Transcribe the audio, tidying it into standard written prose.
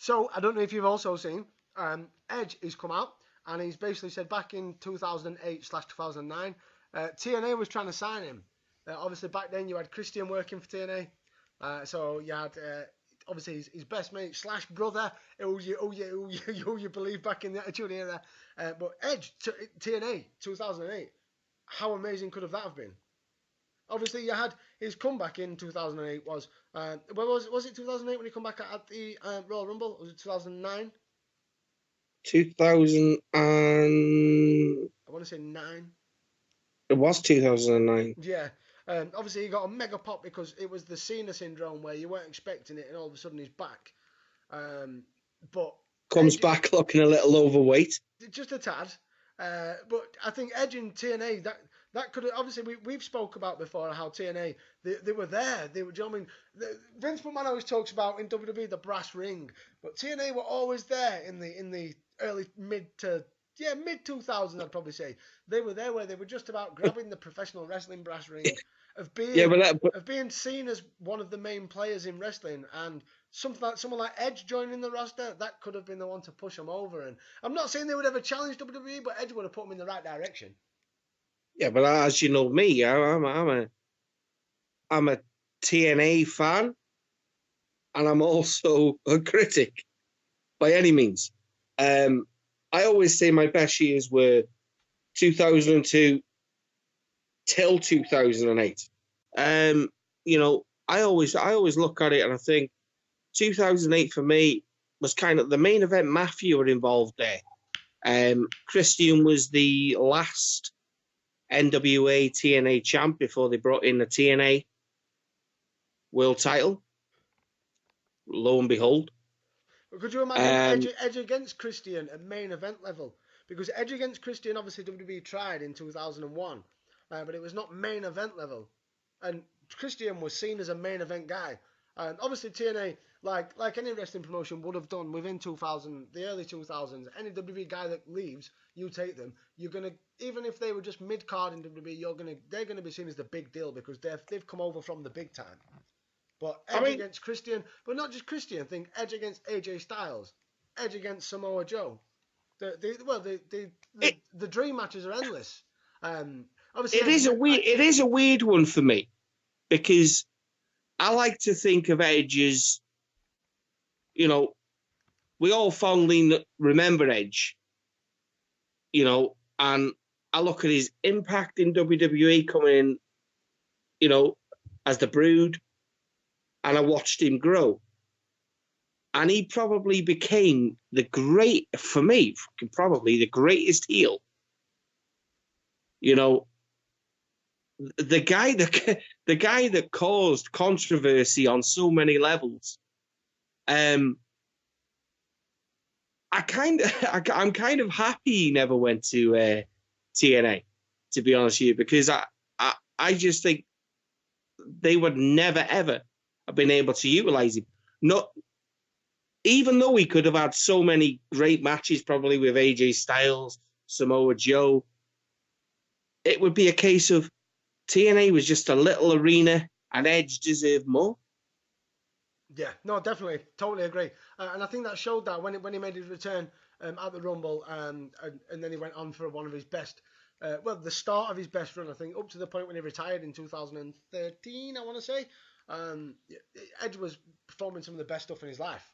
So I don't know if you've also seen Edge has come out and he's basically said back in 2008/2009, TNA was trying to sign him. Obviously back then you had Christian working for TNA, so you had obviously his best mate slash brother who you believe back in the Attitude Era, but Edge TNA 2008. How amazing could have that have been? Obviously, you had his comeback in 2008 was it 2008 when he come back at the Royal Rumble? Or was it 2009? 2000 and I want to say nine. it was 2009. Yeah. Obviously, he got a mega pop because it was the Cena syndrome where you weren't expecting it, and all of a sudden he's back. Um, but Comes Edge, back looking a little overweight. just a tad. But I think Edge and TNA that could have, obviously we've spoke about before how TNA they were there. They were. Do you know what I mean? Vince McMahon always talks about in WWE the brass ring, but TNA were always there in the early mid 2000s. I'd probably say they were there where they were just about grabbing the professional wrestling brass ring of Yeah, being of being seen as one of the main players in wrestling, and someone like Edge joining the roster, that could have been the one to push them over. And I'm not saying they would ever challenge WWE, but Edge would have put them in the right direction. yeah, but as you know me, I'm a TNA fan, and I'm also a critic by any means. I always say my best years were 2002 till 2008. I always look at it and I think 2008 for me was kind of the main event. Mafia were involved there. Christian was the last NWA TNA champ before they brought in the TNA world title. Lo and behold. Could you imagine Edge against Christian at main event level? Because Edge against Christian, obviously WWE tried in 2001, but it was not main event level. And Christian was seen as a main event guy. And obviously TNA, like any wrestling promotion would have done within 2000, the early 2000s, any WWE guy that leaves, you take them. You're gonna, even if they were just mid card in WWE, they're gonna be seen as the big deal because they've come over from the big time. But Edge against Christian, but not just Christian. Think Edge against AJ Styles, Edge against Samoa Joe. The dream matches are endless. Obviously, it is a weird one for me because I like to think of Edge as, we all fondly remember Edge, and I look at his impact in WWE coming in, as the Brood, and I watched him grow. And he probably became probably the greatest heel. The guy that caused controversy on so many levels. I'm kind of happy he never went to TNA, to be honest with you, because I just think they would never ever have been able to utilize him. Not even though he could have had so many great matches, probably with AJ Styles, Samoa Joe. It would be a case of TNA was just a little arena and Edge deserved more. Yeah, no, definitely, totally agree. And I think that showed that when he made his return at the Rumble, and then he went on for one of his best, the start of his best run, I think, up to the point when he retired in 2013, I want to say. Edge was performing some of the best stuff in his life.